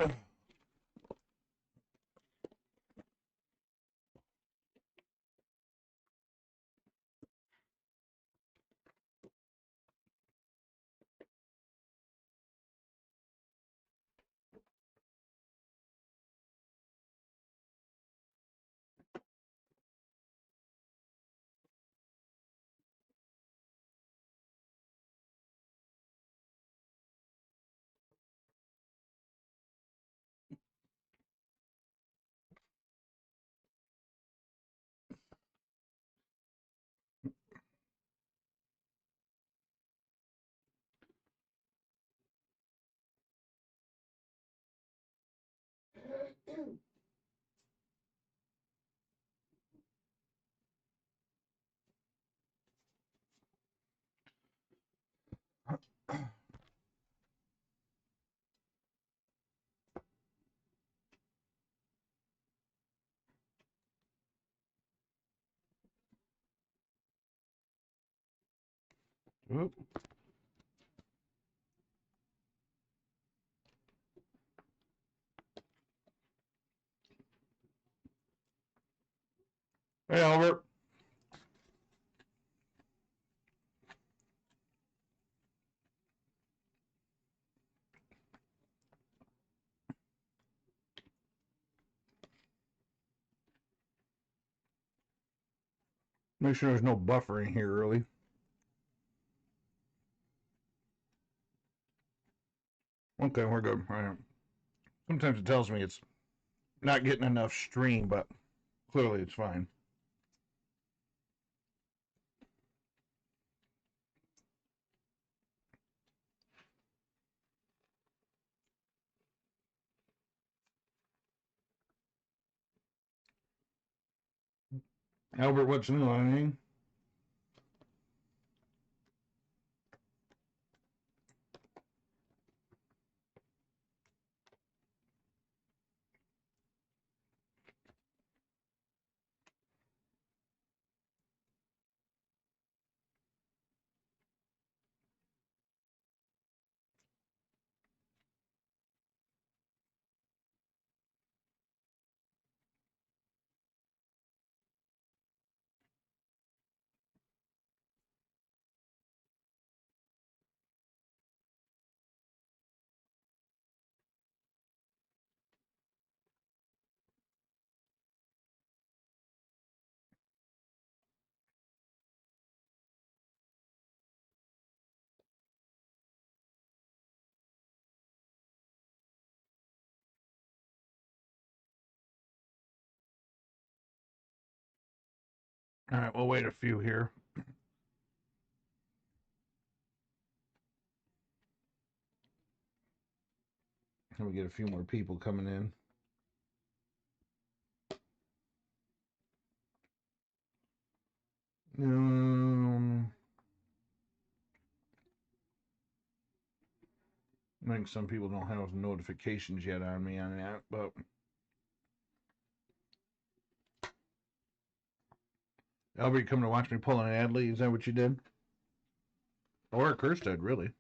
Oop. Hey, Albert. Make sure there's no buffering here early. Okay, we're good. All right. Sometimes it tells me it's not getting enough stream, but clearly it's fine. Albert, what's new? Anything? All right, we'll wait a few here. And we get a few more people coming in. I think some people don't have notifications yet on me on that, but Albert, you come to watch me pull an Adley? Is that what you did? Or a Kirstead, really?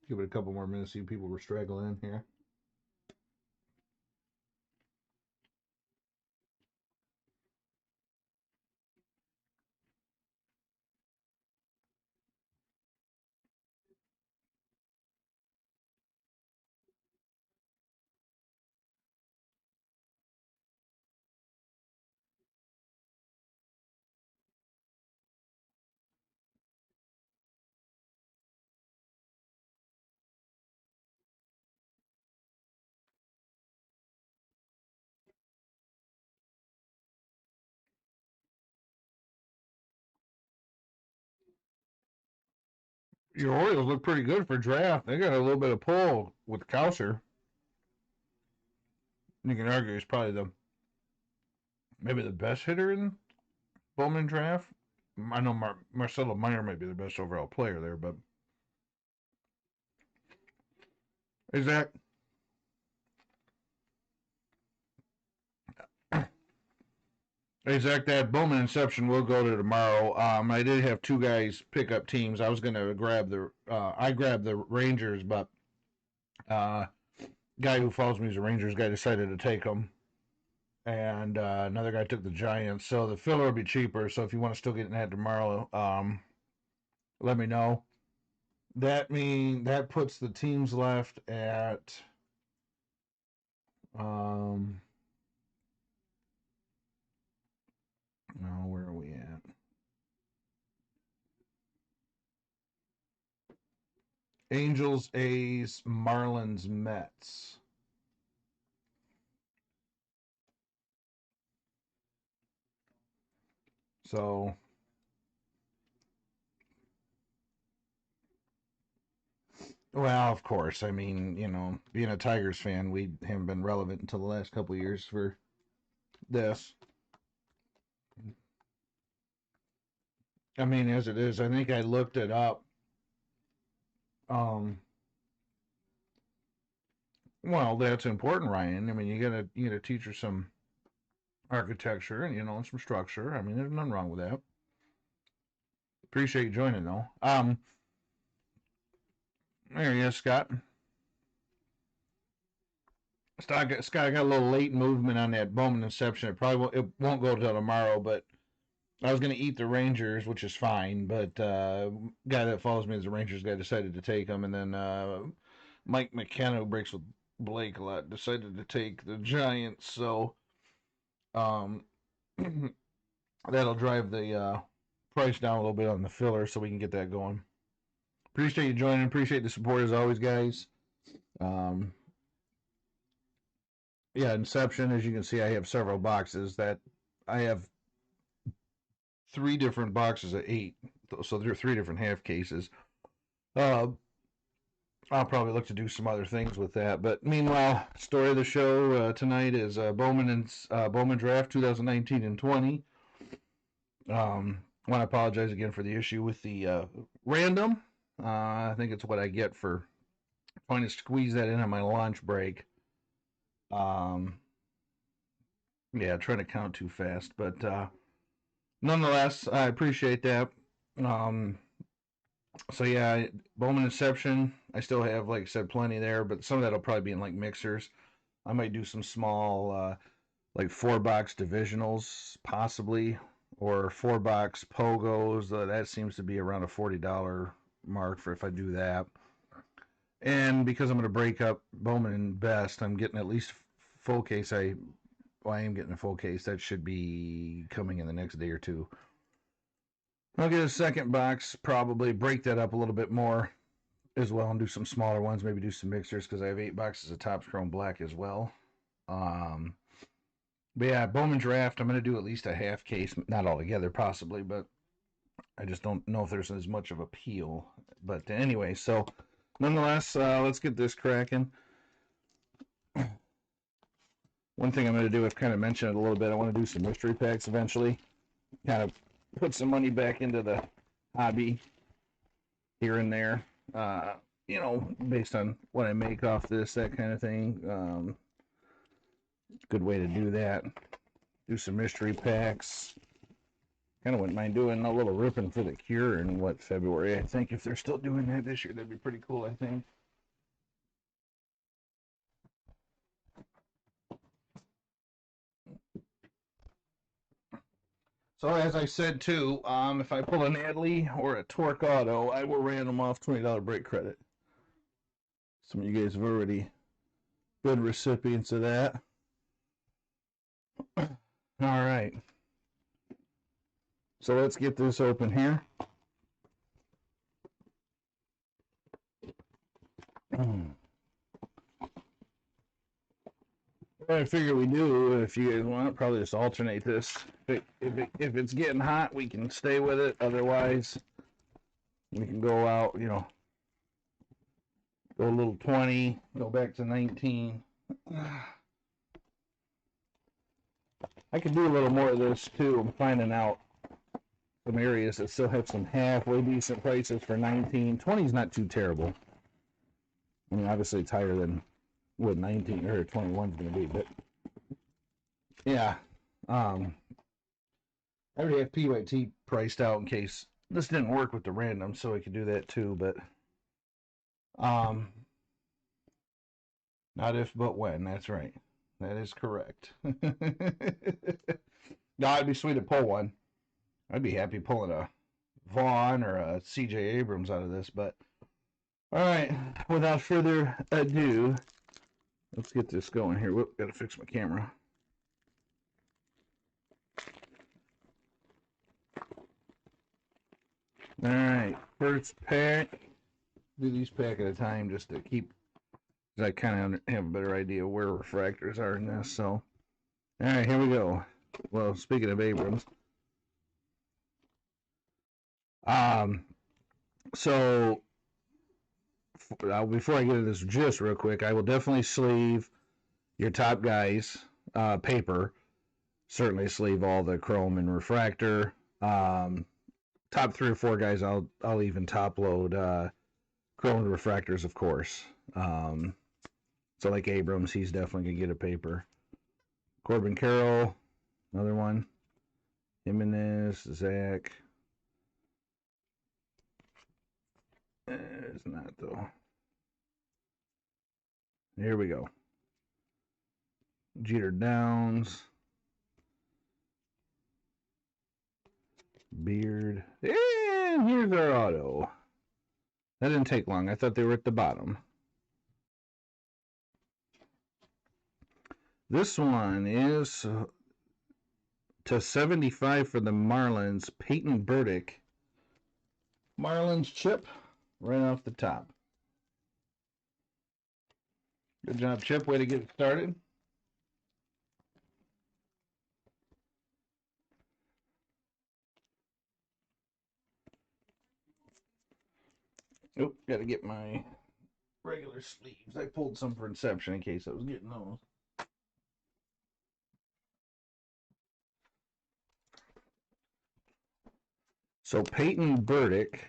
Give it a couple more minutes, see people were straggling in here. Your Orioles look pretty good for draft. They got a little bit of pull with Cowser. You can argue he's probably maybe the best hitter in Bowman draft. I know Marcelo Meyer might be the best overall player there, but is that Exact that Bowman Inception will go to tomorrow. I did have two guys pick up teams. I was gonna grab I grabbed the Rangers, but uh, guy who follows me is a Rangers guy decided to take them, and another guy took the Giants. So the filler will be cheaper. So if you want to still get in that tomorrow, let me know. That puts the teams left at um. No, where are we at? Angels, A's, Marlins, Mets. So, well, of course. I mean, being a Tigers fan, we haven't been relevant until the last couple of years for this. I mean, as it is, I think I looked it up. Um, well, that's important, Ryan. I mean, you gotta teach her some architecture and some structure. I mean, there's nothing wrong with that. Appreciate you joining though. There he is, Scott. Scott, I got a little late movement on that Bowman Inception. It won't go till tomorrow, but I was going to eat the Rangers, which is fine. But guy that follows me as a Rangers guy decided to take them, and then Mike McKenna, who breaks with Blake a lot, decided to take the Giants. So um, that'll drive the price down a little bit on the filler, so we can get that going. Appreciate you joining. Appreciate the support as always, guys. Um, yeah, Inception. As you can see, I have several boxes that I have three different boxes of 8, so there are 3 different half cases. Uh, I'll probably look to do some other things with that. But meanwhile, story of the show tonight is Bowman Draft 2019 and 20. Want to apologize again for the issue with the random. I think it's what I get for trying to squeeze that in on my lunch break. Yeah, trying to count too fast, but nonetheless, I appreciate that. Um, so yeah, Bowman Inception. I still have, like I said, plenty there, but some of that'll probably be in like mixers. I might do some small, like 4-box divisionals, possibly, or 4-box pogos. That seems to be around a $40 mark for if I do that. And because I'm going to break up Bowman and Best, I'm getting at least full case. I am getting a full case. That should be coming in the next day or two. I'll get a second box, probably break that up a little bit more as well, and do some smaller ones. Maybe do some mixers because I have 8 boxes of Topps Chrome Black as well. But yeah, Bowman Draft. I'm going to do at least a half case, not all together, possibly, but I just don't know if there's as much of appeal. But anyway, so nonetheless, let's get this cracking. One thing I'm going to do, I've kind of mentioned it a little bit. I want to do some mystery packs eventually. Kind of put some money back into the hobby here and there. Based on what I make off this, that kind of thing. Good way to do that. Do some mystery packs. Kind of wouldn't mind doing a little ripping for the Cure in February. I think if they're still doing that this year, that'd be pretty cool, I think. So as I said too, if I pull an Adley or a Torque Auto, I will random off $20 break credit. Some of you guys have already been recipients of that. All right. So let's get this open here. What I figure we do, if you guys want, probably just alternate this. If it's getting hot, we can stay with it. Otherwise, we can go out, go a little 20, go back to 19. I could do a little more of this too. I'm finding out some areas that still have some halfway decent prices for 19. 20 is not too terrible. I mean, obviously it's higher than what 19 or 21 is going to be, but yeah. I already have PYT priced out in case this didn't work with the random, so I could do that too. But um, not if but when. That's right. That is correct. No, I'd be sweet to pull one. I'd be happy pulling a Vaughn or a CJ Abrams out of this. But all right, without further ado, let's get this going here. Whoop, gotta fix my camera. All right, first pack. Do these pack at a time just to keep. I kind of have a better idea where refractors are in this. So, all right, here we go. Well, speaking of Abrams, um, so before I get into this just real quick, I will definitely sleeve your top guys paper. Certainly sleeve all the chrome and refractor. Top 3 or 4 guys, I'll even top load chrome and refractors, of course. So like Abrams, he's definitely gonna get a paper. Corbin Carroll, another one. Jimenez, Zach. It's not though. Here we go. Jeter Downs. Beard. And here's our auto. That didn't take long. I thought they were at the bottom. This one is to 75 for the Marlins. Peyton Burdick. Marlins chip right off the top. Good job, Chip. Way to get it started. Oh, got to get my regular sleeves. I pulled some for Inception in case I was getting those. So Peyton Burdick,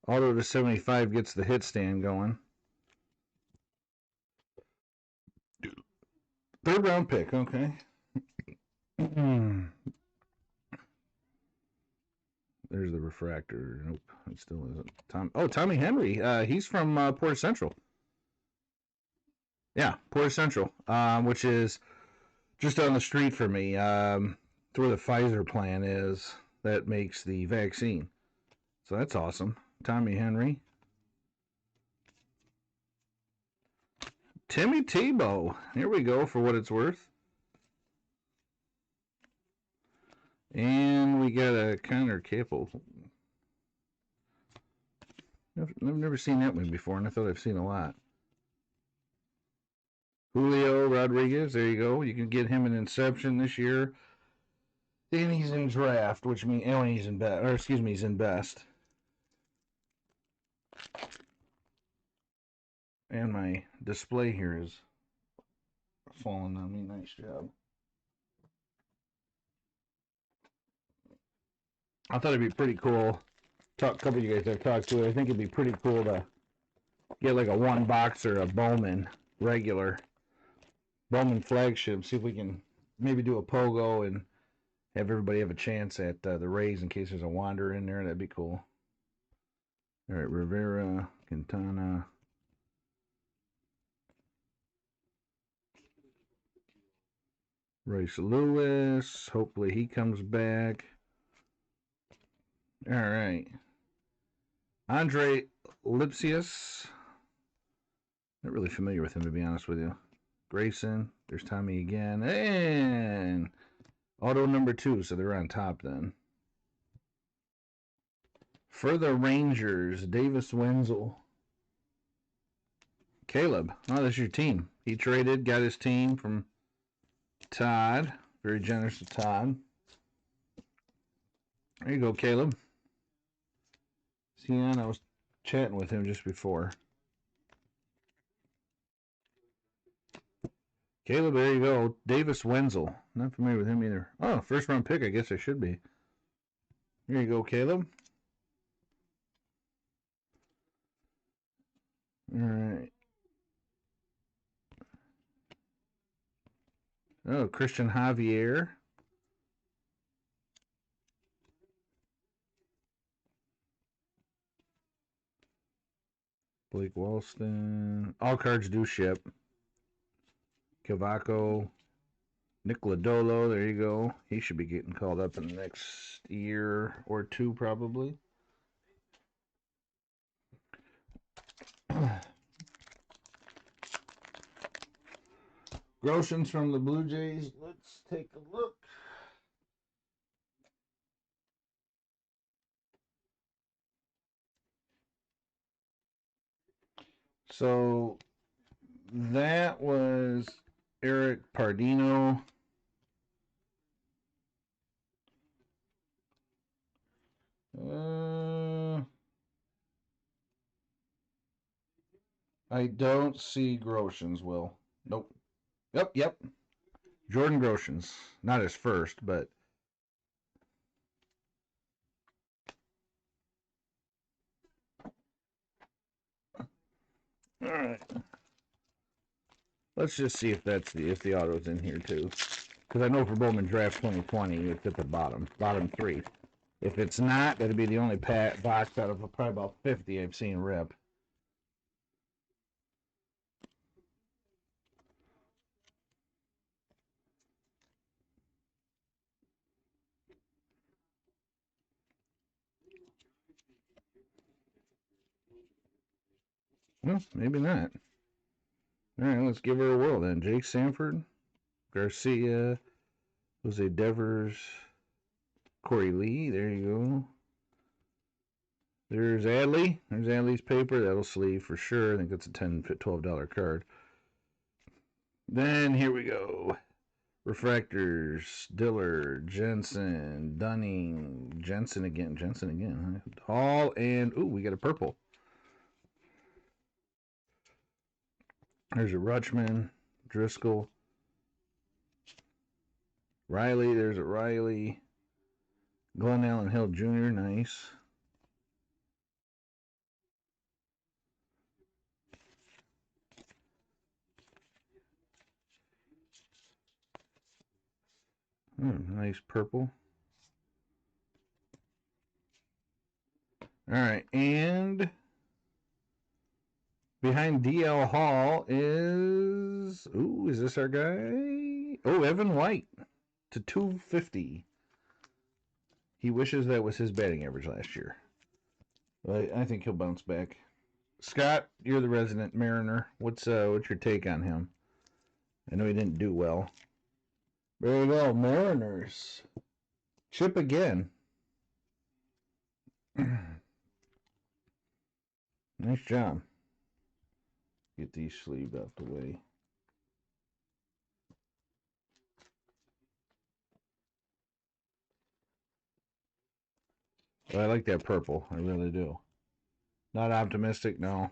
auto to 75 gets the hit stand going. 3rd round pick, okay. There's the refractor. Nope, it still isn't. Tommy Henry. He's from Port Central. Yeah, Port Central, which is just down the street for me. It's where the Pfizer plant is that makes the vaccine. So that's awesome. Tommy Henry. Timmy Tebow. Here we go for what it's worth. And we got a Connor Capel. I've never seen that one before, and I thought I've seen a lot. Julio Rodriguez, there you go. You can get him in Inception this year. And he's in draft, which means he's in best. Or excuse me, he's in best. And my display here is falling on me. Nice job. I thought it'd be pretty cool. A couple of you guys I've talked to, I think it'd be pretty cool to get like a 1 box or a Bowman regular. Bowman flagship. See if we can maybe do a pogo and have everybody have a chance at the Rays in case there's a Wander in there. That'd be cool. All right, Rivera, Quintana. Royce Lewis. Hopefully he comes back. All right. Andre Lipsius. Not really familiar with him, to be honest with you. Grayson. There's Tommy again. And auto number 2, so they're on top then. For the Rangers, Davis Wenzel. Caleb. Oh, that's your team. He traded, got his team from Todd. Very generous of Todd. There you go, Caleb. See, I was chatting with him just before. Caleb, there you go. Davis Wenzel. Not familiar with him either. Oh, 1st round pick. I guess I should be. Here you go, Caleb. All right. Oh, Christian Javier. Blake Walston. All cards do ship. Kavako. Nick Lodolo, there you go. He should be getting called up in the next year or two, probably. Groshans from the Blue Jays. Let's take a look. So that was Eric Pardino. I don't see Groshans, Will. Nope. Yep. Jordan Groshans. Not his first, but. All right. Let's just see if that's if the auto's in here too. Because I know for Bowman Draft 2020, it's at the bottom 3. If it's not, that'd be the only box out of probably about 50 I've seen rip. Well, maybe not. All right, let's give her a whirl then. Jake Sanford, Garcia, Jose Devers, Corey Lee. There you go. There's Adley. There's Adley's paper. That'll sleeve for sure. I think that's a $10, $12 card. Then here we go. Refractors, Diller, Jensen, Dunning, Jensen again. Hall, and ooh, we got a purple. There's a Rutschman, Driscoll, Riley. There's a Riley, Glenn Allen Hill Jr. Nice. Nice purple. All right, and behind DL Hall is this our guy? Oh, Evan White to 250. He wishes that was his batting average last year. But I think he'll bounce back. Scott, you're the resident Mariner. What's your take on him? I know he didn't do well. Very well, Mariners. Chip again. Nice job. Get these sleeves out the way. But I like that purple. I really do. Not optimistic, no.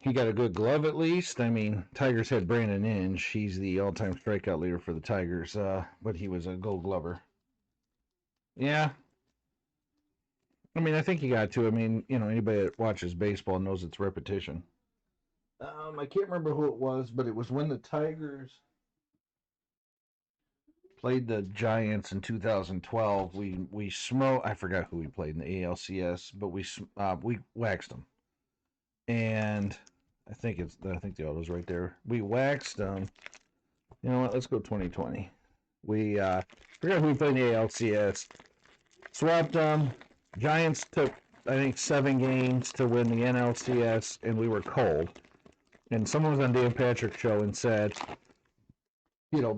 He got a good glove at least. I mean, Tigers had Brandon Inge. He's the all-time strikeout leader for the Tigers, but he was a Gold Glover. Yeah. I mean, I think you got to. I mean, anybody that watches baseball knows it's repetition. I can't remember who it was, but it was when the Tigers played the Giants in 2012. We smoked. I forgot who we played in the ALCS, but we waxed them, and I think the auto's right there. We waxed them. You know what? Let's go 2020. We forgot who we played in the ALCS. Swapped them. Giants took I think 7 games to win the NLCS, and we were cold. And someone was on Dan Patrick's show and said,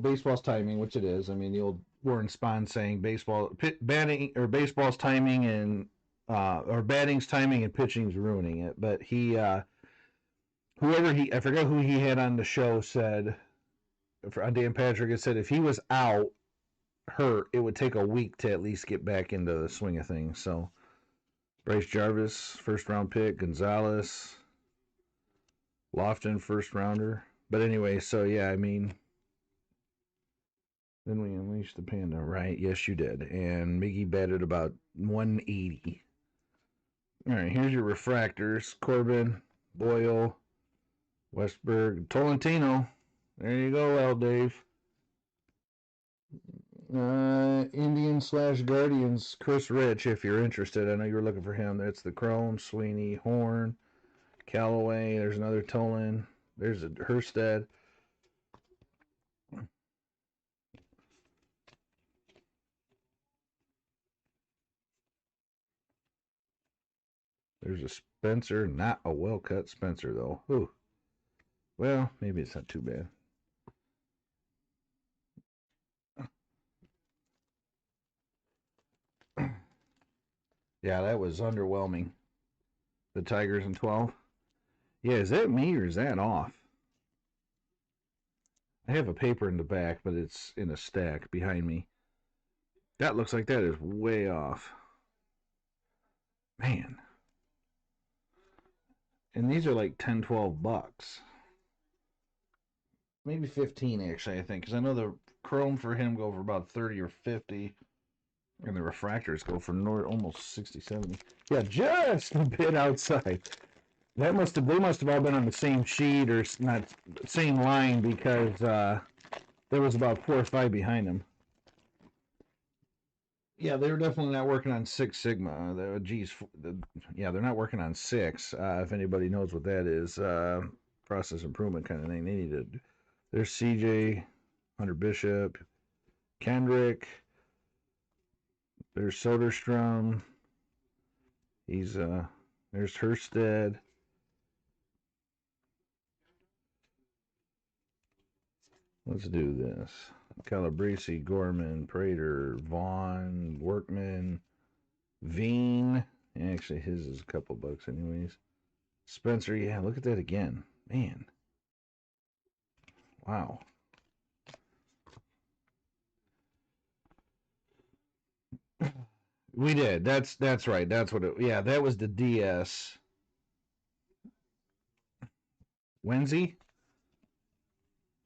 baseball's timing, which it is. I mean, the old Warren Spahn saying baseball's timing and or batting's timing and pitching's ruining it. But I forgot who he had on the show said, on Dan Patrick, it said if he was out hurt, it would take a week to at least get back into the swing of things. So Bryce Jarvis, first round pick, Gonzalez, Lofton, first rounder. But anyway, so yeah, I mean, then we unleashed the panda, right? Yes, you did. And Miggy batted about 180. All right, here's your refractors: Corbin, Boyle, Westberg, Tolentino. There you go, Dave. Indian slash Guardians, Chris Rich, if you're interested. I know you were looking for him. That's the Chrome, Sweeney, Horn, Callaway. There's another Tolan. There's a Herstead. There's a Spencer, not a well cut Spencer though. Ooh. Well, maybe it's not too bad. Yeah, that was underwhelming. The Tigers in 12. Yeah, is that me or is that off? I have a paper in the back, but it's in a stack behind me. That looks like that is way off. Man. And these are like 10, $12. Maybe 15 actually, I think, because I know the chrome for him go for about 30 or 50, and the refractors go for almost 60, 70. Yeah, just a bit outside. They must have all been on the same sheet or not same line because there was about 4 or 5 behind them. Yeah, they were definitely not working on Six Sigma. Yeah, they're not working on six. If anybody knows what that is, process improvement kind of thing. They needed. There's CJ, Hunter Bishop, Kendrick. There's Soderstrom. There's Herstead. Let's do this. Calabrese, Gorman, Prater, Vaughn, Workman, Veen. Actually, his is a couple bucks, anyways. Spencer, yeah, look at that again. Man. Wow. We did. That's right. That's what it. Yeah, that was the DS. Wednesday.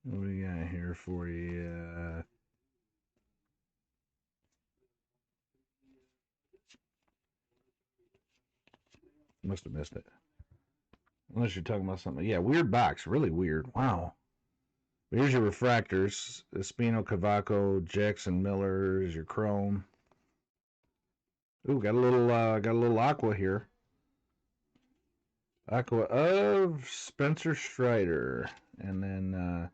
What do we got here for you? Must have missed it. Unless you're talking about something. Yeah, weird box. Really weird. Wow. Here's your refractors. Espino, Cavaco, Jackson Miller is your chrome. Ooh, got a little aqua here. Aqua of Spencer Strider. And then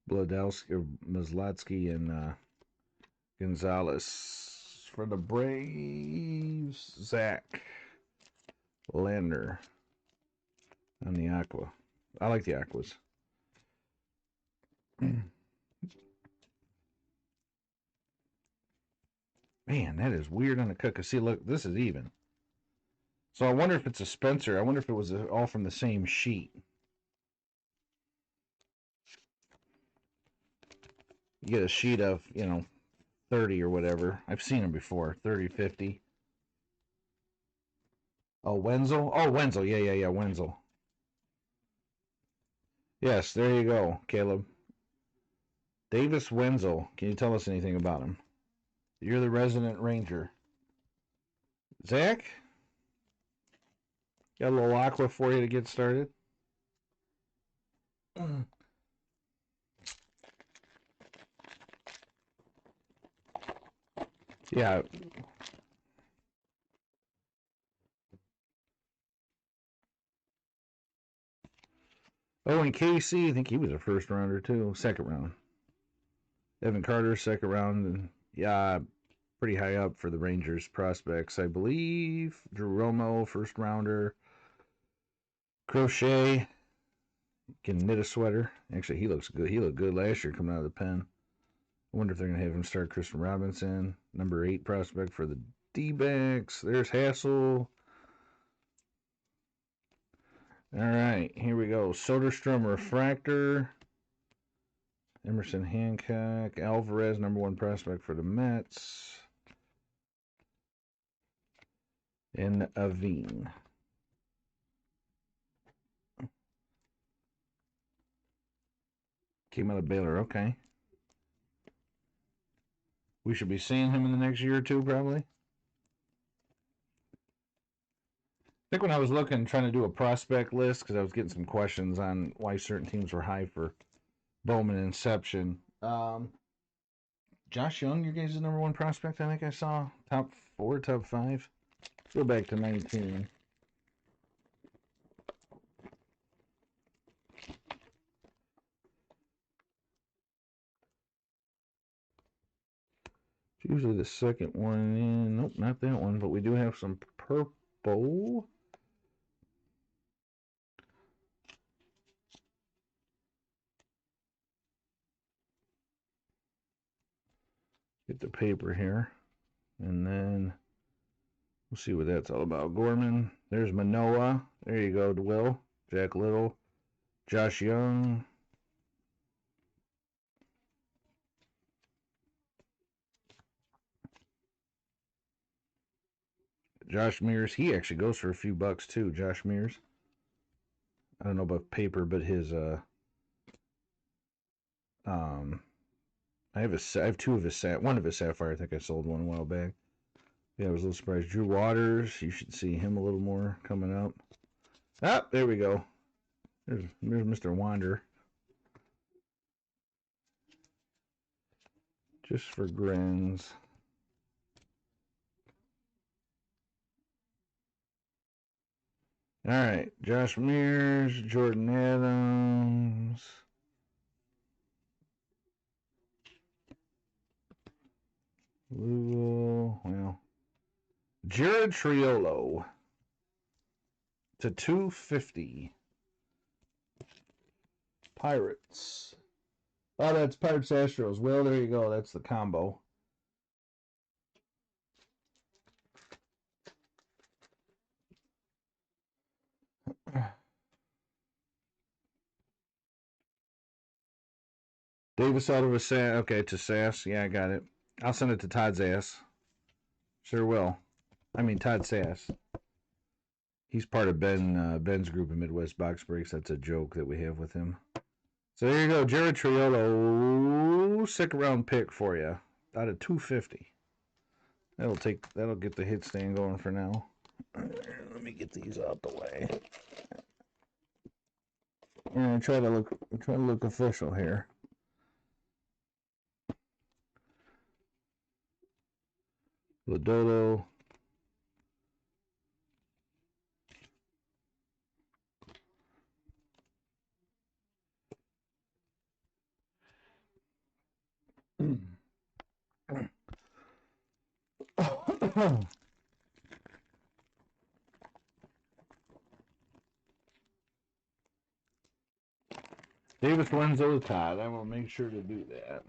Bladowski, Mazlatsky, and Gonzalez. For the Braves, Zach Lander on the aqua. I like the aquas. Man, that is weird on the cut. See, look, this is even. So I wonder if it's a Spencer. I wonder if it was all from the same sheet. You get a sheet of, 30 or whatever. I've seen them before. 30, 50. Oh, Wenzel? Oh, Wenzel. Yeah, Wenzel. Yes, there you go, Caleb. Davis Wenzel. Can you tell us anything about him? You're the resident ranger. Zach? Got a little aqua for you to get started? Yeah. Oh, and Casey, I think he was a first rounder too. Second round. Evan Carter, second round. And yeah, pretty high up for the Rangers prospects, I believe. Drew Romo, first rounder. Crochet can knit a sweater. Actually, he looks good. He looked good last year coming out of the pen. I wonder if they're going to have him start Christian Robinson, number 8 prospect for the D-backs. There's Hassel. All right, here we go. Soderstrom refractor. Emerson Hancock. Alvarez, number 1 prospect for the Mets. And Aveen. Came out of Baylor. Okay. We should be seeing him in the next year or two, probably. I think when I was looking, trying to do a prospect list, because I was getting some questions on why certain teams were high for Bowman Inception. Josh Young, your guys' number one prospect, I think I saw. Top 4, top 5. Let's go back to 19. It's usually the second one in. Nope, not that one, but we do have some purple. Get the paper here. And then we'll see what that's all about. Gorman. There's Manoa. There you go, Will. Jack Little. Josh Young. Josh Mears. He actually goes for a few bucks too, Josh Mears. I don't know about paper, but his um I have two of his one of his sapphire. I think I sold one a while back. Yeah, I was a little surprised. Drew Waters. You should see him a little more coming up. Ah, there we go. There's Mr. Wander. Just for grins. All right, Josh Mears, Jordan Adams. Lugo, well, Jared Triolo to 250. Pirates. Oh, that's Pirates Astros. Well, there you go. That's the combo. Davis out of a Sass. Okay, to Sass. Yeah, I got it. I'll send it to Todd's ass. Sure will. I mean, Todd Sass. He's part of Ben's group of Midwest Box Breaks. That's a joke that we have with him. So there you go, Jared Triolo, second round pick for you, out of 250. That'll get the hit stand going for now. Let me get these out the way. And try to look official here. Lodoto. Davis Wenzel Todd. I will make sure to do that.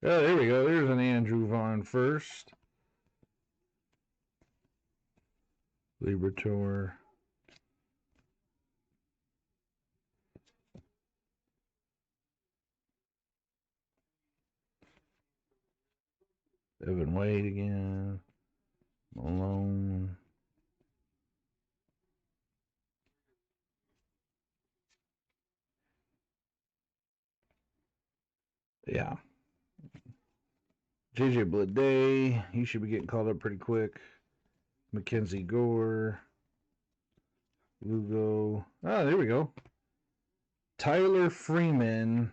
Oh, there we go. There's an Andrew Vaughn first. Libertor. Evan Wade again. Malone. Yeah. JJ Bleday. He should be getting called up pretty quick. Mackenzie Gore. Lugo. Oh, there we go. Tyler Freeman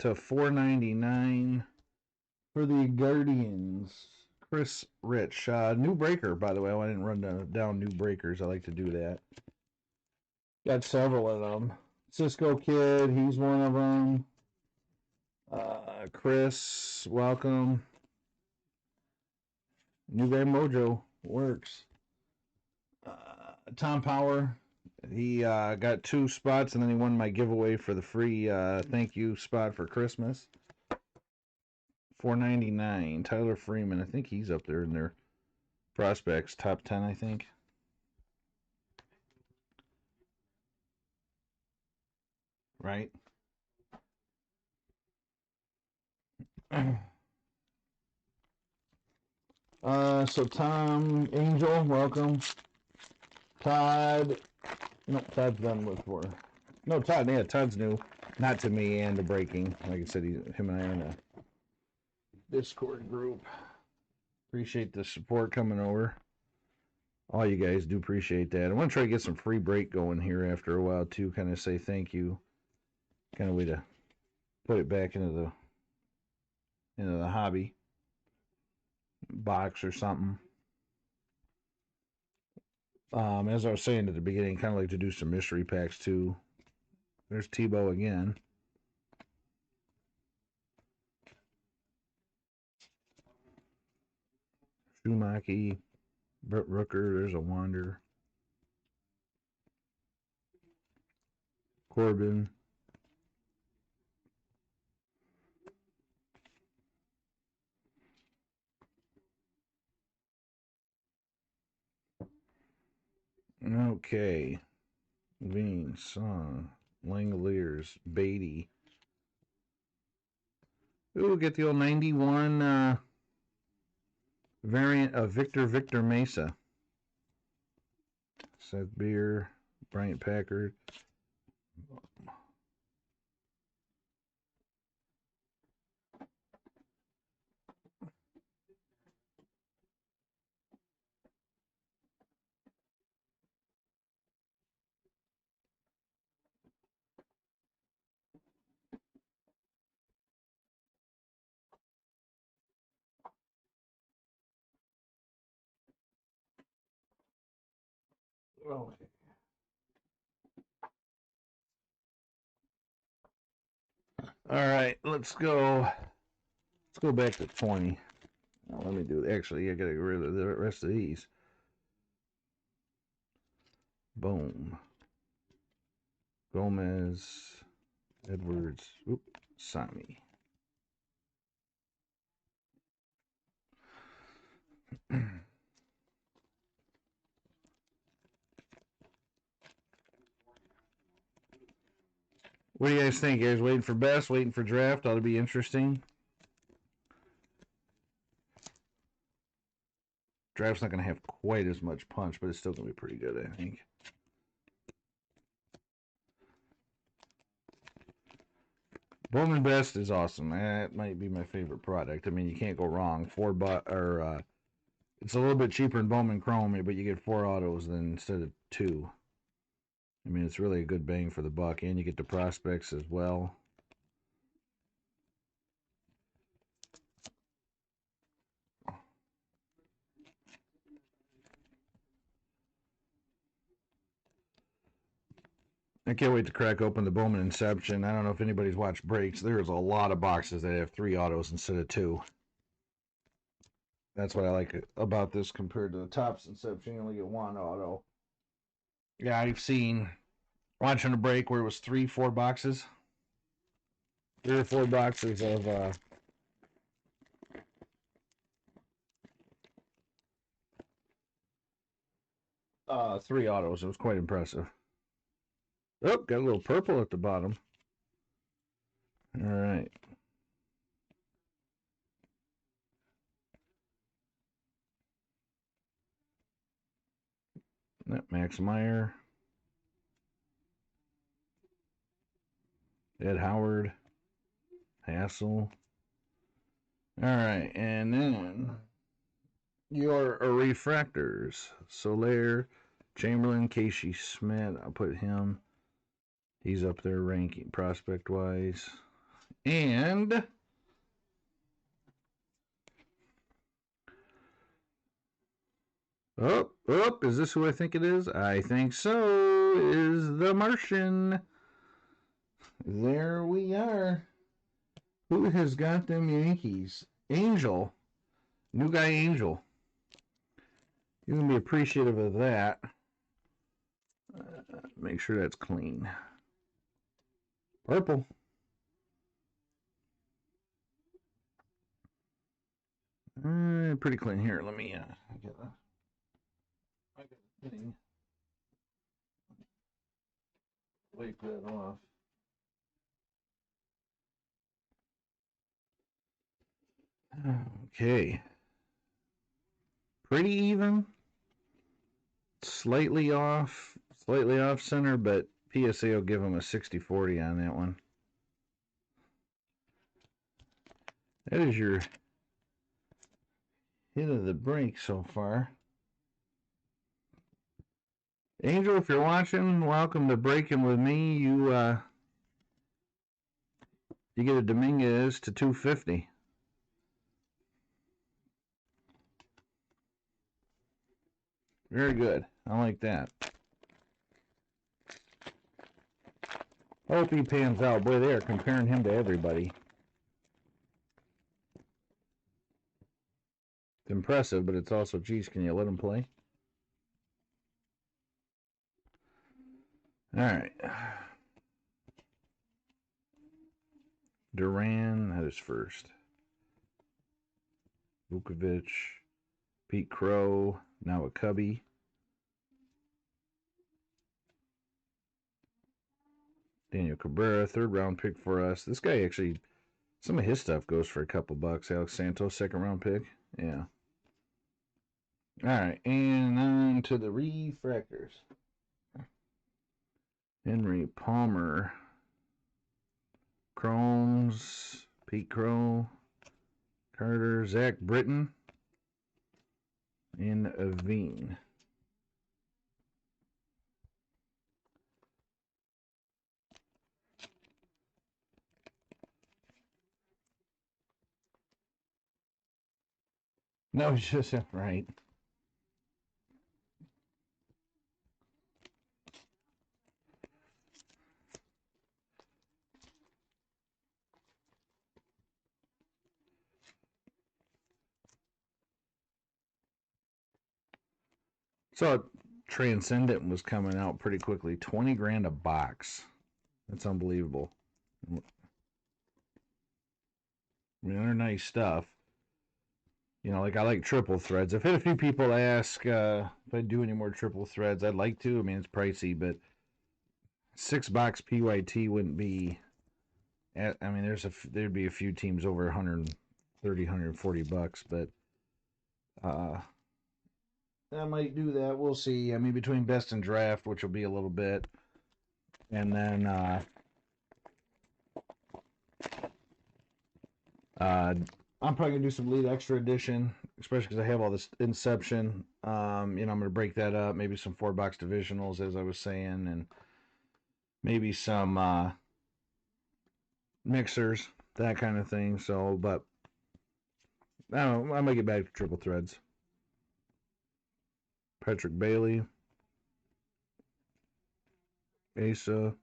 to 499 for the Guardians. Chris Rich. New breaker, by the way. I didn't run down new breakers. I like to do that. Got several of them. Cisco Kid, he's one of them. Chris, welcome. New Game Mojo works. Tom Power, he got 2 spots, and then he won my giveaway for the free thank you spot for Christmas. $4.99. Tyler Freeman, I think he's up there in their prospects top 10. I think. Right. So Tom Angel, welcome. Todd, no, Todd's done before. No, Todd, yeah, Todd's new. Not to me and to breaking. Like I said, him and I are in a Discord group. Appreciate the support coming over. all you guys. Do appreciate that. I want to try to get some free break going here after a while too. Kind of say thank you. Kind of way to put it back into the hobby box or something. As I was saying at the beginning, kind of like to do some mystery packs too. There's Tebow again. Schumacher, Brett Rooker. There's a Wander. Corbin. Okay. Veen, Son, Langoliers, Beatty. Ooh, get the old 91 variant of Victor Mesa. Seth Beer, Bryant Packard. Okay. All right, let's go. Let's go back to 20. Now, let me do. Actually, I gotta get rid of the rest of these. Boom. Gomez, Edwards, Sami. What do you guys think? You guys waiting for best? Waiting for draft? Ought to be interesting. Draft's not going to have quite as much punch, but it's still going to be pretty good, I think. Bowman Best is awesome. That might be my favorite product. I mean, you can't go wrong. It's a little bit cheaper than Bowman Chrome, but you get 4 autos then instead of 2. I mean, it's really a good bang for the buck, and you get the prospects as well. I can't wait to crack open the Bowman Inception. I don't know if anybody's watched breaks. There's a lot of boxes that have 3 autos instead of 2. That's what I like about this compared to the Topps Inception. You only get 1 auto. Yeah, I've seen watching a break where it was 3 or 4 boxes. 3 or 4 boxes of 3 autos. It was quite impressive. Oh, got a little purple at the bottom. All right. Max Meyer. Ed Howard. Hassel. All right. And then your refractors. Soler, Chamberlain, Casey Smith. I'll put him. He's up there ranking prospect wise. And is this who I think it is? I think so. Is the Martian. There we are. Who has got them Yankees? Angel. New guy Angel. You're going to be appreciative of that. Make sure that's clean. Purple. Pretty clean here. Let me get a thing. Wipe that off. Okay. Pretty even. Slightly off center, but PSA will give him a 60-40 on that one. That is your hit of the break so far. Angel, if you're watching, welcome to Breaking with me. You get a Dominguez to 250. Very good. I like that. Hope he pans out. Boy, they are comparing him to everybody. It's impressive, but it's also, geez, can you let him play? All right. Duran, that is first. Vukovic, Pete Crow, now a Cubby. Daniel Cabrera, third round pick for us. This guy actually, some of his stuff goes for a couple bucks. Alex Santos, second round pick. Yeah. All right, and on to the refractors. Henry Palmer, Chromes, Pete Crow, Carter, Zach Britton, and Aveen. No, it's just right. So Transcendent was coming out pretty quickly. 20 grand a box. That's unbelievable. I mean, they're nice stuff. You know, like I like triple threads. I've had a few people ask if I do any more triple threads. I'd like to. I mean, it's pricey, but 6 box PYT wouldn't be. I mean, there'd be a few teams over 130, 140 bucks, but uh, I might do that. We'll see. I mean, between best and draft, which will be a little bit, and then I'm probably gonna do some lead extra edition, especially because I have all this Inception. You know, I'm gonna break that up. Maybe some 4 box divisionals, as I was saying, and maybe some mixers, that kind of thing. So, but I don't know. I might get back to triple threads. Patrick Bailey, Asa,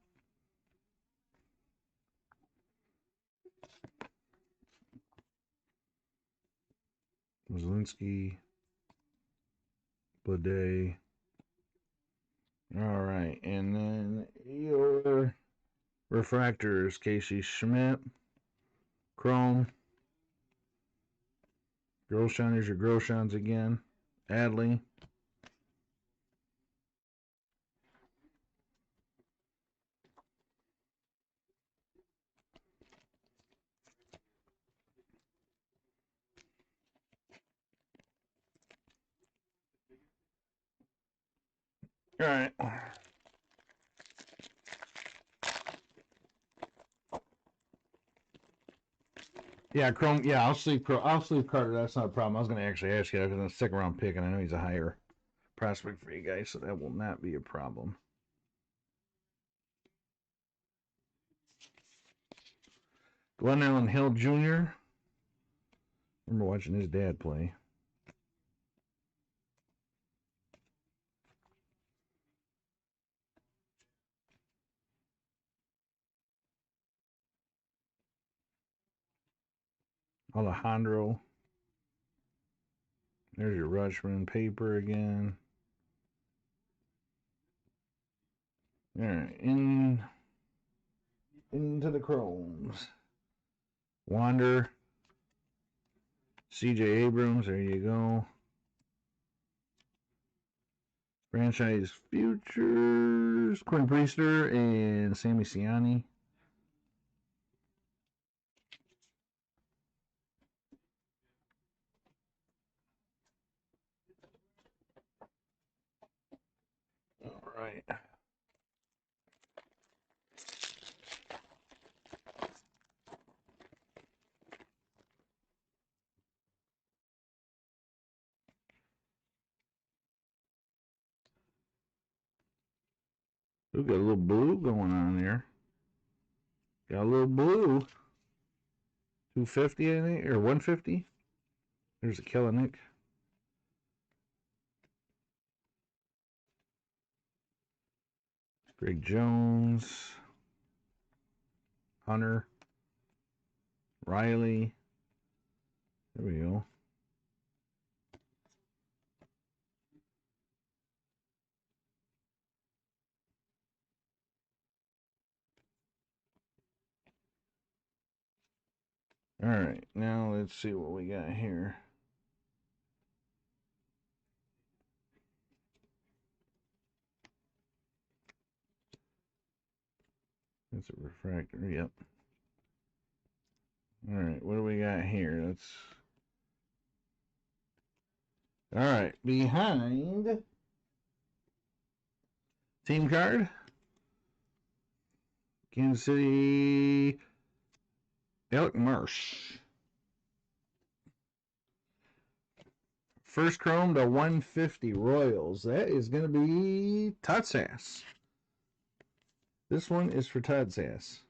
Zielinski, Blade. All right, and then your refractors: Casey Schmidt, Chrome, Groshon is your Groshons again, Adley, all right. Yeah, Chrome. Yeah, I'll sleep. I'll sleep Carter. That's not a problem. I was going to actually ask you that because it's a second round pick, and I know he's a higher prospect for you guys, so that will not be a problem. Glenn Allen Hill Jr. Remember watching his dad play. Alejandro. There's your Rushman paper again. All right, into the Chromes. Wander, C.J. Abrams. There you go. Franchise Futures, Quinn Priester, and Sammy Siani. All right. We've got a little blue going on there. Got a little blue. 250, I think, or 150. There's a Kellenick. Greg Jones. Hunter. Riley. There we go. All right, now let's see what we got here. That's a refractor, yep. All right, what do we got here? Let's. All right, behind team card, Kansas City, Alec Marsh. First chrome to 150 Royals. That is going to be Todd Sass. This one is for Todd Sass.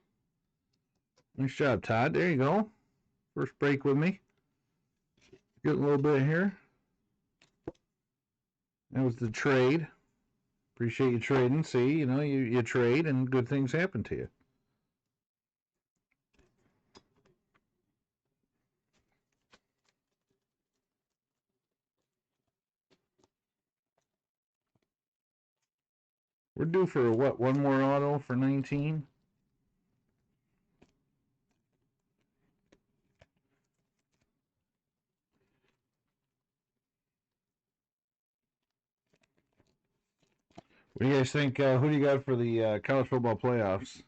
Nice job, Todd. There you go. First break with me. Get a little bit here. That was the trade. Appreciate you trading. See, you trade and good things happen to you. We're due for what? One more auto for 19? What do you guys think? Who do you got for the college football playoffs?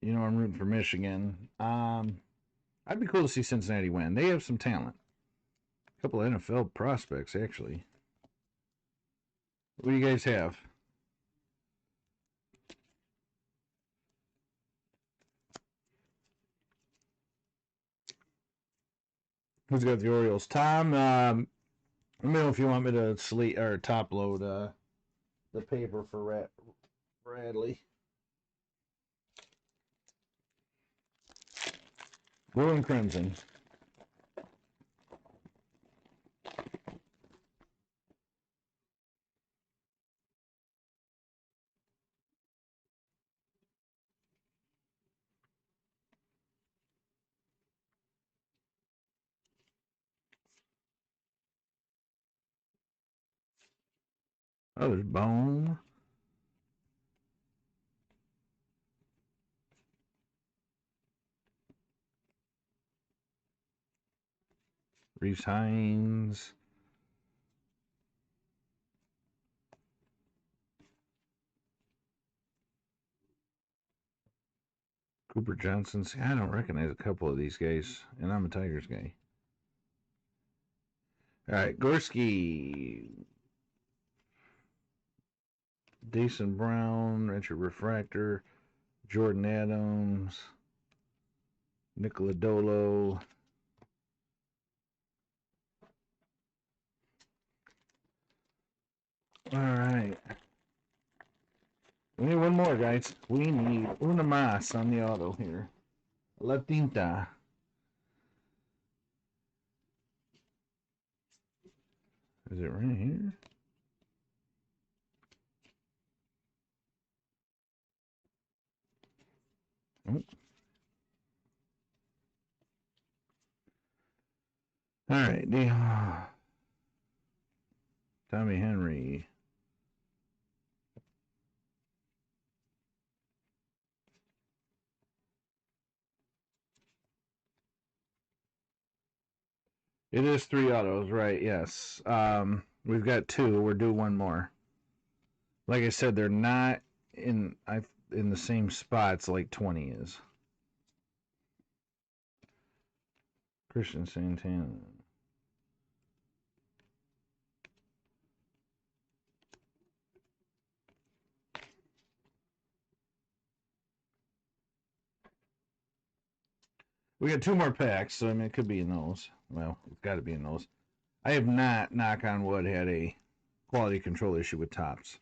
I'm rooting for Michigan. I'd be cool to see Cincinnati win. They have some talent. A couple of NFL prospects, actually. What do you guys have? Who's got the Orioles? Tom, let me know if you want me to top load the paper for Bradley. Blue and crimson. Oh, there's Bowman. Reese Hines. Cooper Johnson. See, I don't recognize a couple of these guys, and I'm a Tigers guy. All right, Gorski. Dason Brown, Richard Refractor, Jordan Adams, Nicola Dolo. All right. We need one more, guys. We need una más on the auto here. La tinta. Is it right here? Oh. All right. Tommy Henry. It is 3 autos, right? Yes. We've got 2. We're due one more. Like I said, they're not in the same spots like 20 is. Christian Santana. We got 2 more packs, so I mean it could be in those. Well, it's got to be in those. I have not, knock on wood, had a quality control issue with tops.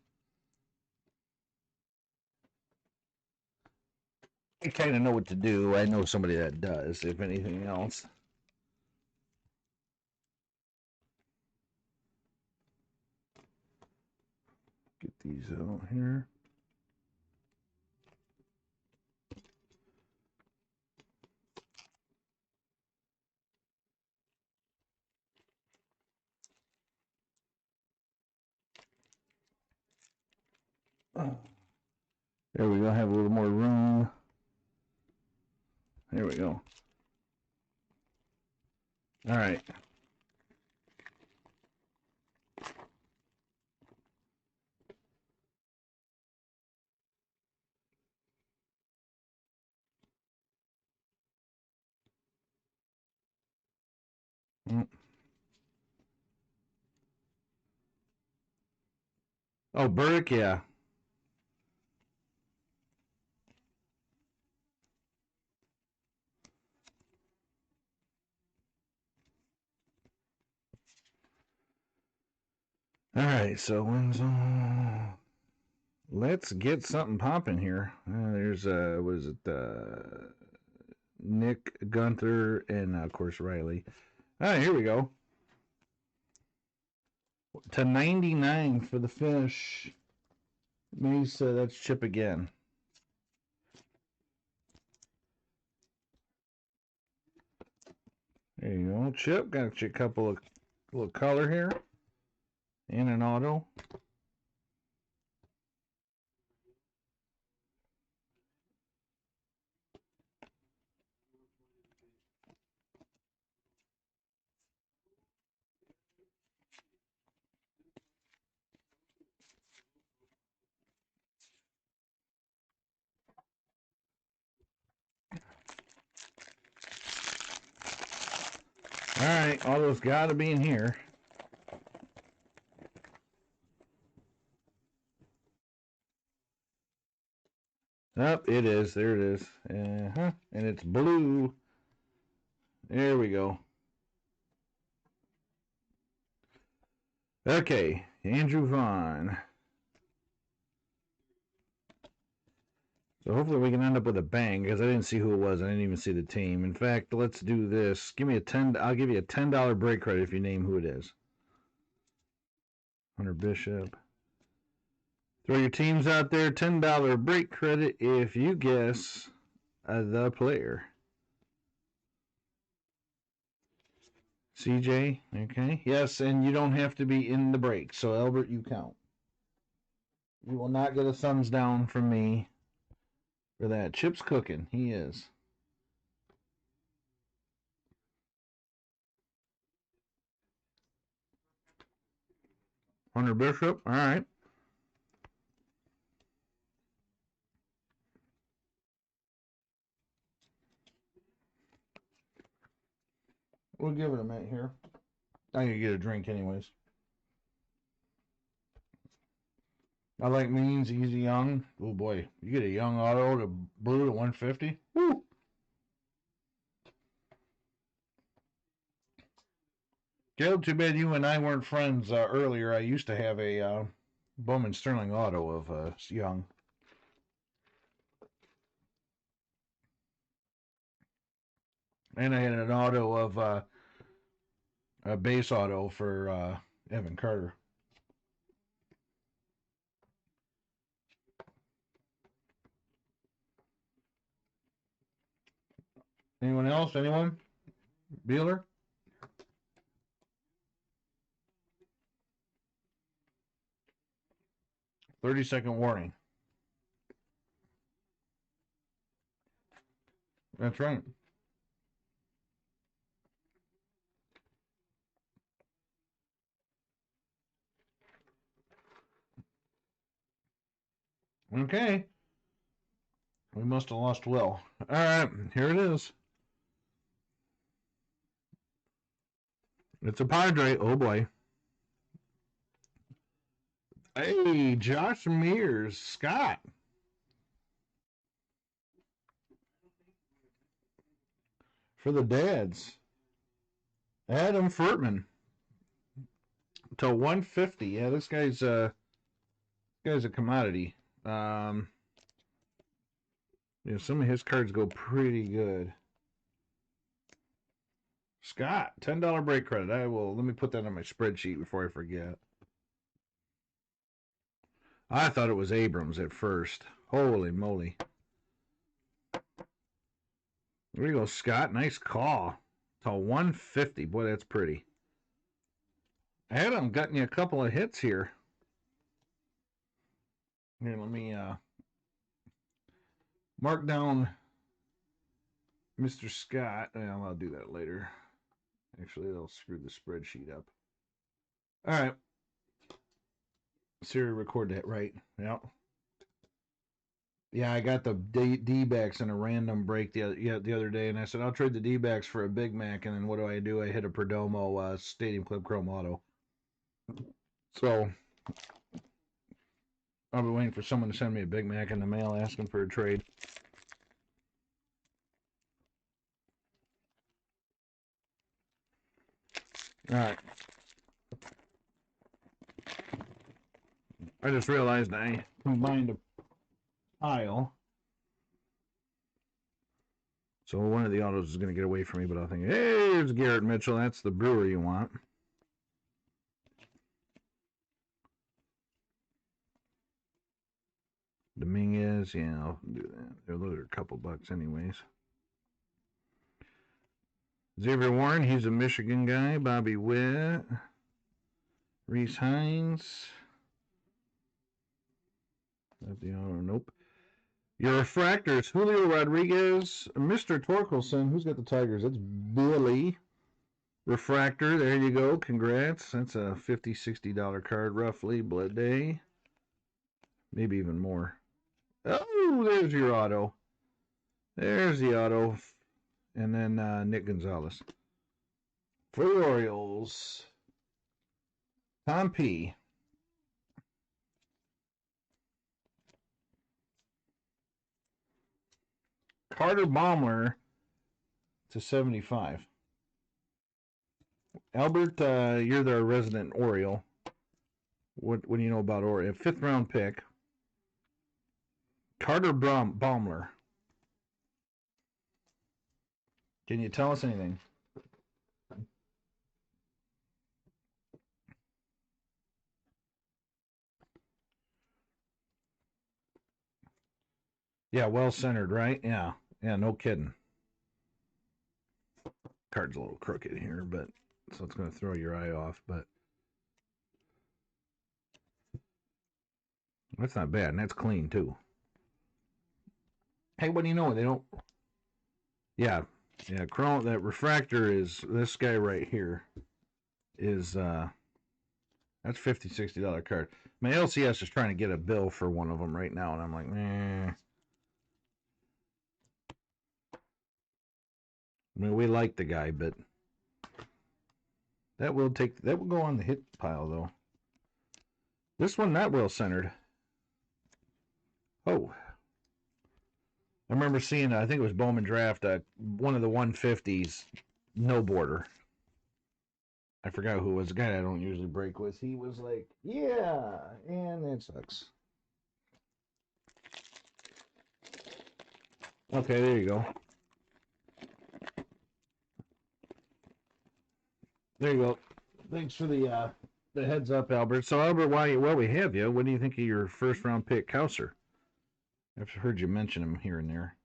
I kind of know what to do. I know somebody that does, if anything else. Get these out here. There we go. Have a little more room. There we go. All right. Oh, Burke, yeah. All right, so let's get something popping here. There's was it Nick Gunther and of course Riley. All right, here we go. To 99 for the fish. Mesa, that's Chip again. There you go, Chip. Got you a couple of little color here. And an auto. All right, auto's got to be in here. Up, oh, it is. There it is. And it's blue. There we go. Okay, Andrew Vaughn. So hopefully we can end up with a bang because I didn't see who it was. I didn't even see the team. In fact, let's do this. Give me a I'll give you a $10 break credit if you name who it is. Hunter Bishop. Throw your teams out there. $10 break credit if you guess the player. CJ. Okay. Yes, and you don't have to be in the break. So Albert, you count. You will not get a thumbs down from me for that. Chip's cooking. He is. Hunter Bishop. All right. We'll give it a minute here. I gotta get a drink anyways. I like means easy young. Oh boy, you get a young auto to blue to 150. Woo! Caleb, too bad you and I weren't friends earlier. I used to have a Bowman Sterling auto of Young. And I had an auto of a base auto for Evan Carter. Anyone else? Anyone? Beeler? 30-second warning. That's right. Okay. We must have lost Will. All right, here it is. It's a Padre. Oh boy. Hey, Josh Mears, Scott. For the dads. Adam Furtman. To 150. Yeah, this guy's a commodity. Yeah, some of his cards go pretty good. Scott, $10 break credit. Let me put that on my spreadsheet before I forget. I thought it was Abrams at first. Holy moly. There you go, Scott. Nice call. To 150. Boy, that's pretty. Adam, gotten you a couple of hits here. Here, let me mark down Mr. Scott. Well, I'll do that later. Actually, that'll screw the spreadsheet up. All right. Siri, record that, right? Yep. Yeah, I got the D-backs in a random break the other day, and I said, I'll trade the D-backs for a Big Mac, and then what do? I hit a Perdomo Stadium Club Chrome Auto. So, I'll be waiting for someone to send me a Big Mac in the mail asking for a trade. All right. I just realized I combined a pile. So one of the autos is going to get away from me, but I'll think, hey, here's Garrett Mitchell. That's the brewer you want. Dominguez, yeah, I'll do that. Those are a couple bucks anyways. Xavier Warren, he's a Michigan guy. Bobby Witt. Reese Hines. Nope. Your refractors, Julio Rodriguez, Mr. Torkelson. Who's got the Tigers? That's Billy. Refractor, there you go. Congrats. That's a $50, $60 card roughly. Blood Day. Maybe even more. Oh, there's your auto. There's the auto. And then Nick Gonzalez. For the Orioles, Tom P. Carter Baumler to 75. Albert, you're the resident Oriole. What do you know about Oriole? 5th round pick. Carter Baumler. Can you tell us anything? Yeah, well centered, right? Yeah, no kidding. Card's a little crooked here, but so it's going to throw your eye off. But that's not bad, and that's clean too. Hey, what do you know? They don't. Yeah, Chrome. That refractor is this guy right here. Is that's $50, $60 card. My LCS is trying to get a bill for one of them right now, and I'm like, eh. I mean, we like the guy, but that will go on the hit pile though. This one not well centered. Oh, I remember seeing, I think it was Bowman draft, one of the 150s, no border. I forgot who it was. The guy I don't usually break with. He was like, yeah, and that sucks. Okay, there you go. There you go. Thanks for the heads up, Albert. So, Albert, while we have you, what do you think of your first round pick, Kauser? I've heard you mention him here and there.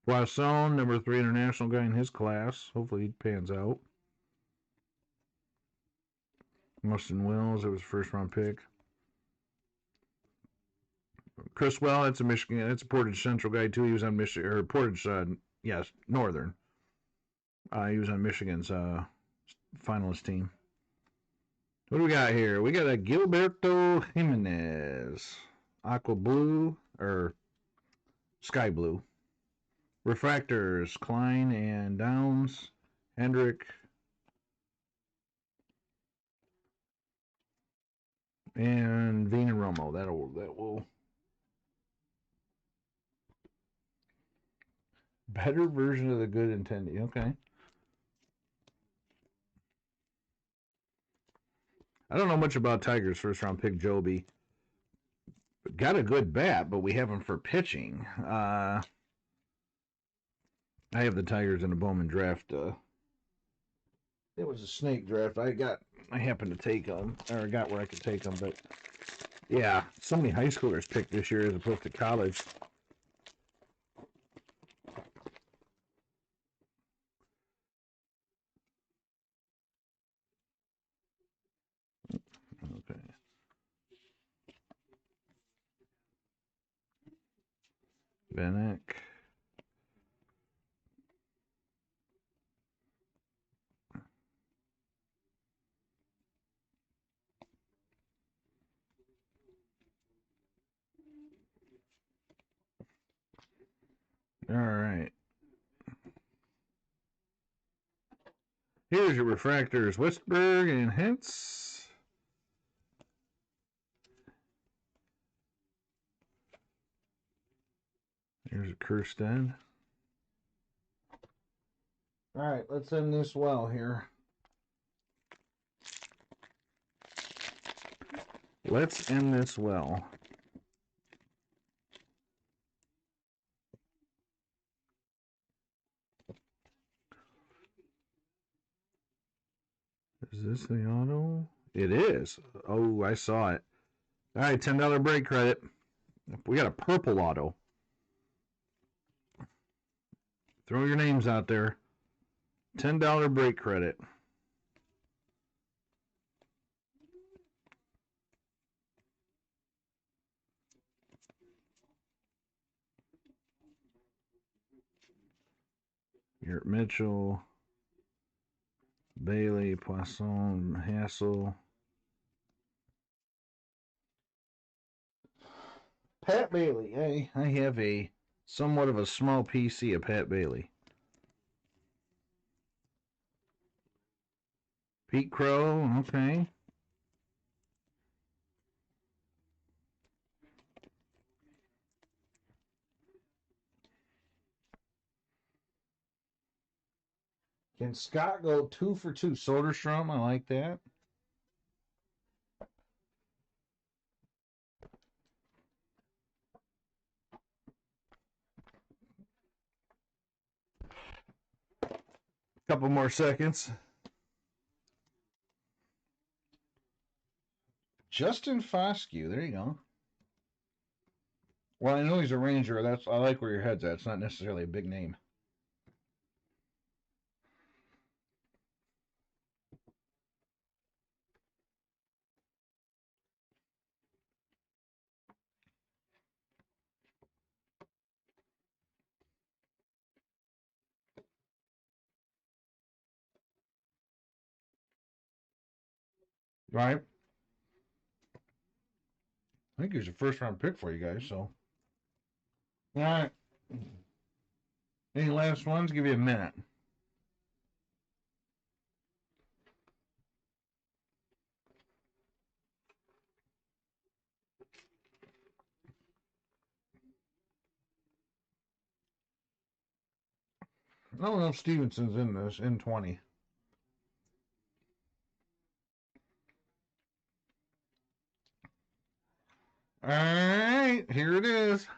Poisson, number 3 international guy in his class. Hopefully he pans out. Mustin Wills, it was first round pick. Chris Well, that's a Michigan, that's a Portage Central guy too. He was on Michigan, or Portage, yes, Northern. He was on Michigan's finalist team. What do we got here? We got a Gilberto Jimenez, aqua blue or sky blue. Refractors, Klein and Downs, Hendrick, and Veen and Romo. That will better version of the good intended. Okay. I don't know much about Tigers first round pick Joby. Got a good bat, but we have him for pitching. I have the Tigers in a Bowman draft. It was a snake draft. I happened to take them, or got where I could take them, but yeah, so many high schoolers picked this year as opposed to college. Okay. Vanek. All right. Here's your refractors, Westberg and Hintz. Here's a Kirsten. All right, let's end this well here. Let's end this well. Is this the auto? It is. Oh, I saw it. All right, $10 break credit. We got a purple auto. Throw your names out there. $10 break credit. You're Mitchell, Bailey, Poisson, Hassel. Pat Bailey. I have a somewhat of a small PC of Pat Bailey. Pete Crow, okay. Can Scott go 2 for 2? Soderstrom, I like that. Couple more seconds. Justin Foscue, there you go. Well, I know he's a Ranger. I like where your head's at. It's not necessarily a big name. Right? I think he was a first round pick for you guys, so. All right. Any last ones? Give you a minute. I don't know if Stevenson's in this, in 20. All right, here it is.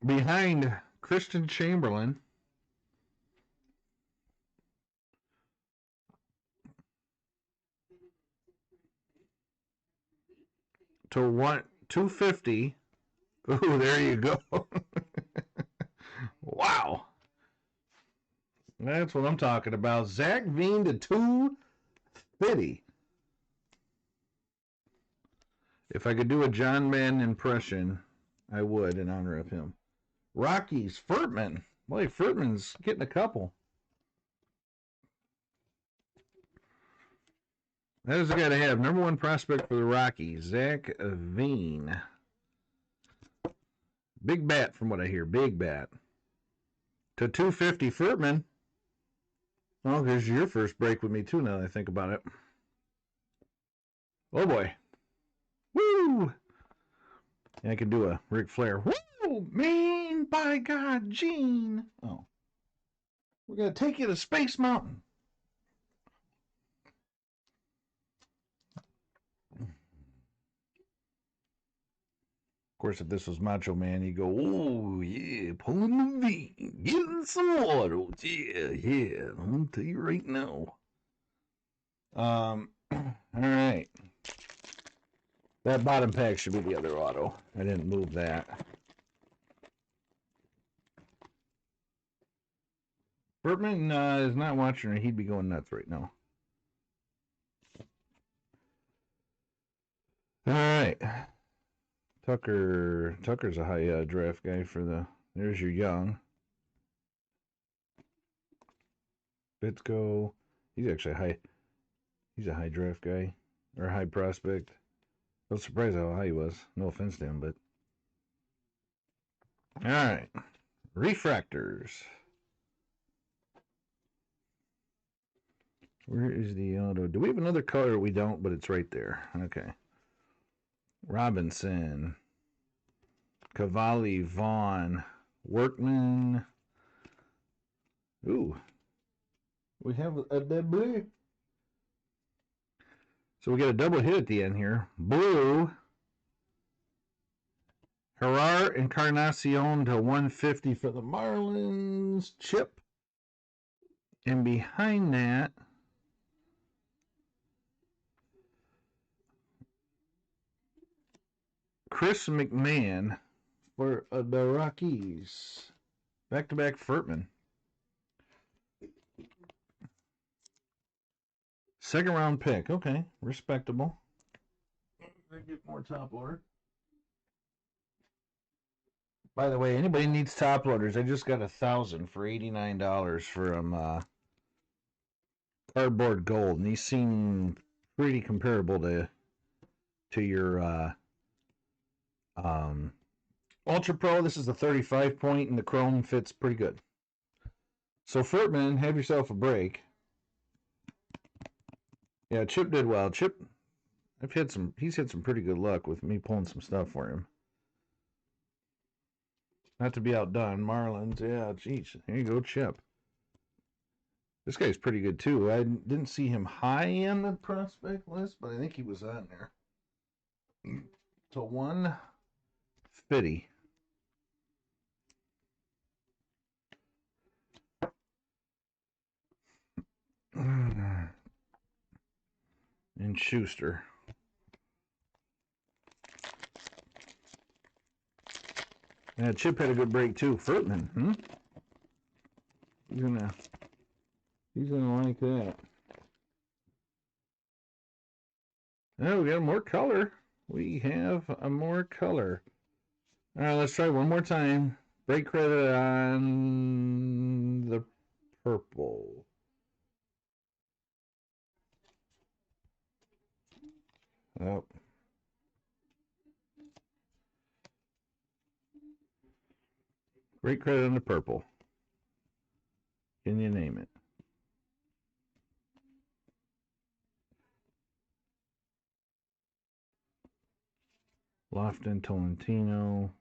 Behind Christian Chamberlain. To 250. Ooh, there you go. Wow. That's what I'm talking about. Zach Veen to 250. If I could do a John Madden impression, I would in honor of him. Rockies, Furtman. Boy, Furtman's getting a couple. That is the guy to have. Number 1 prospect for the Rockies, Zach Veen. Big bat from what I hear. Big bat. To 250, Furtman. Oh, here's your first break with me, too, now that I think about it. Oh, boy. Woo! I can do a Ric Flair. Woo! Mean by God, Gene. Oh. We're going to take you to Space Mountain. course, if this was Macho Man, he'd go, "Oh yeah, pulling the V, getting some autos, yeah, yeah." I'm gonna tell you right now. All right. That bottom pack should be the other auto. I didn't move that. Bertman is not watching, or he'd be going nuts right now. All right. Tucker's a high draft guy for the. There's your young. Bitsko. He's actually high. He's a high draft guy or high prospect. I was surprised how high he was. No offense to him, but all right. Refractors. Where is the auto? Do we have another color? We don't, but it's right there. Okay. Robinson. Cavalli, Vaughn, Workman. Ooh. We have a double. So we got a double hit at the end here. Blue. Gerard Encarnacion to 150 for the Marlins. Chip. And behind that, Chris McMahon for the Rockies. Back-to-back Furtman. Second round pick. Okay, respectable. Get more top loader. By the way, anybody needs top loaders, I just got 1,000 for $89 from Cardboard Gold, and these seem pretty comparable to your Ultra Pro. This is the 35 point, and the chrome fits pretty good. So Furtman, have yourself a break. Yeah, Chip did well. Chip, he's had some pretty good luck with me pulling some stuff for him. Not to be outdone, Marlins. Yeah, geez, here you go, Chip. This guy's pretty good too. I didn't see him high on the prospect list, but I think he was on there. To 150. And Schuster. Yeah, Chip had a good break too. Furtman, He's gonna like that. Oh, we got more color. We have a more color. All right, let's try one more time. Break credit on the purple. Oh. Break credit on the purple. Can you name it? Lofton Tolentino.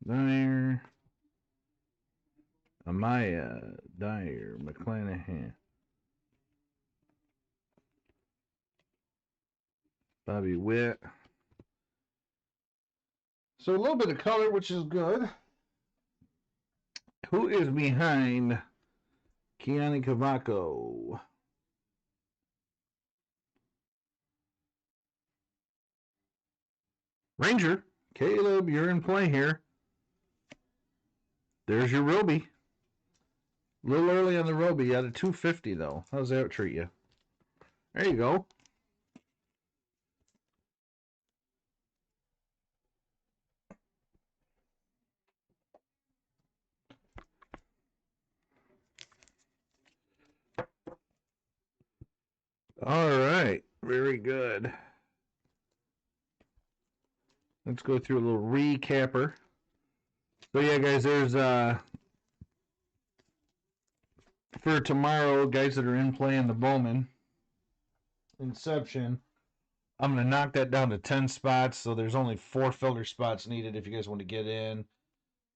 Dyer. Amaya. Dyer. McClanahan. Bobby Witt. So a little bit of color, which is good. Who is behind Keani Cavaco? Ranger. Caleb, you're in play here. There's your Roby. A little early on the Roby. Out of 250, though. How's that treat you? There you go. All right. Very good. Let's go through a little recapper. So yeah, guys, there's for tomorrow, guys that are in play in the Bowman Inception, I'm gonna knock that down to 10 spots. So there's only 4 filter spots needed if you guys want to get in.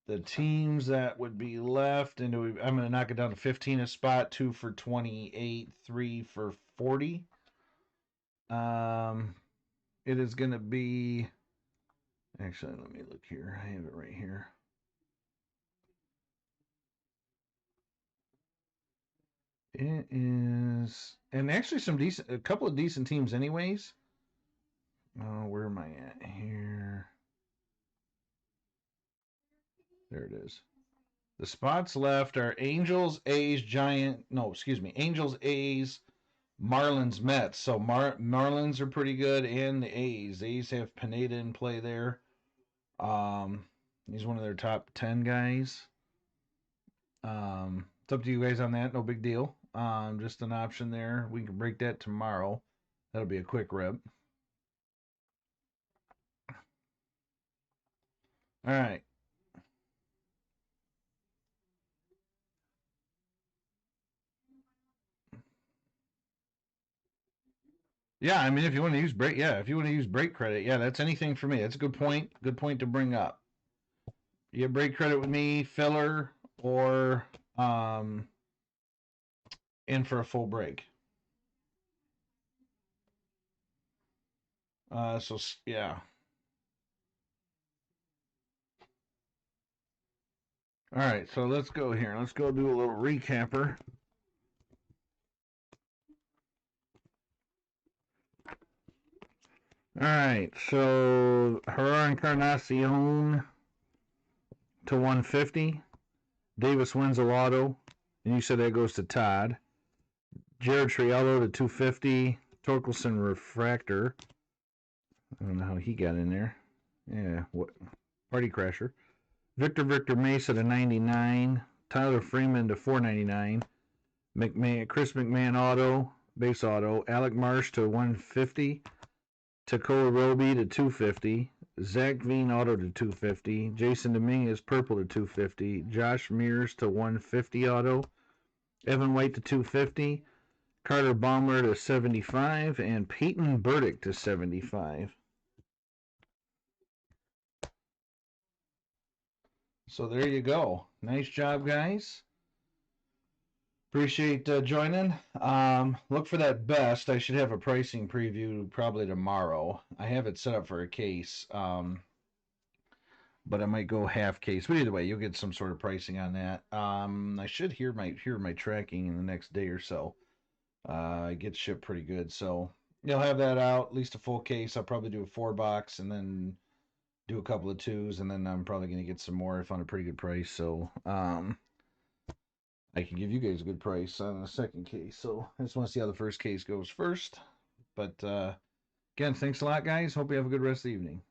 The teams that would be left, and I'm gonna knock it down to 15 a spot, 2 for 28, 3 for 40. it is going to be. Actually, let me look here. I have it right here. It is, and actually a couple of decent teams, anyways. Oh, where am I at here? There it is. The spots left are Angels, A's, Angels, A's, Marlins, Mets. So Marlins are pretty good, and the A's. The A's have Pineda in play there. He's one of their top 10 guys. It's up to you guys on that. No big deal. Just an option there. We can break that tomorrow. That'll be a quick rip. All right. Yeah, I mean, if you want to use break, yeah, if you want to use break credit, yeah, that's anything for me. That's a good point. Good point to bring up. You have break credit with me, filler, or um, in for a full break. So yeah. All right, so let's go here. Let's go do a little recapper. All right, so Herrera Encarnacion to 150. Davis wins a lotto, and you said that goes to Todd. Jared Triello to 250. Torkelson Refractor. I don't know how he got in there. Yeah, what party crasher. Victor Mesa to 99. Tyler Freeman to 499. Chris McMahon auto, base auto. Alec Marsh to 150. Takoa Roby to 250. Zach Veen auto to 250. Jason Dominguez purple to 250. Josh Mears to 150 auto. Evan White to 250. Carter Baumler to 75. And Peyton Burdick to 75. So there you go. Nice job, guys. Appreciate joining. Look for that best. I should have a pricing preview probably tomorrow. I have it set up for a case, but I might go half case. But either way, you'll get some sort of pricing on that. I should hear my tracking in the next day or so. It gets shipped pretty good, so you'll have that out. At least a full case. I'll probably do a 4 box and then do a couple of twos, and then I'm probably gonna get some more if on a pretty good price. So I can give you guys a good price on the second case. So I just want to see how the first case goes first. But again, thanks a lot, guys. Hope you have a good rest of the evening.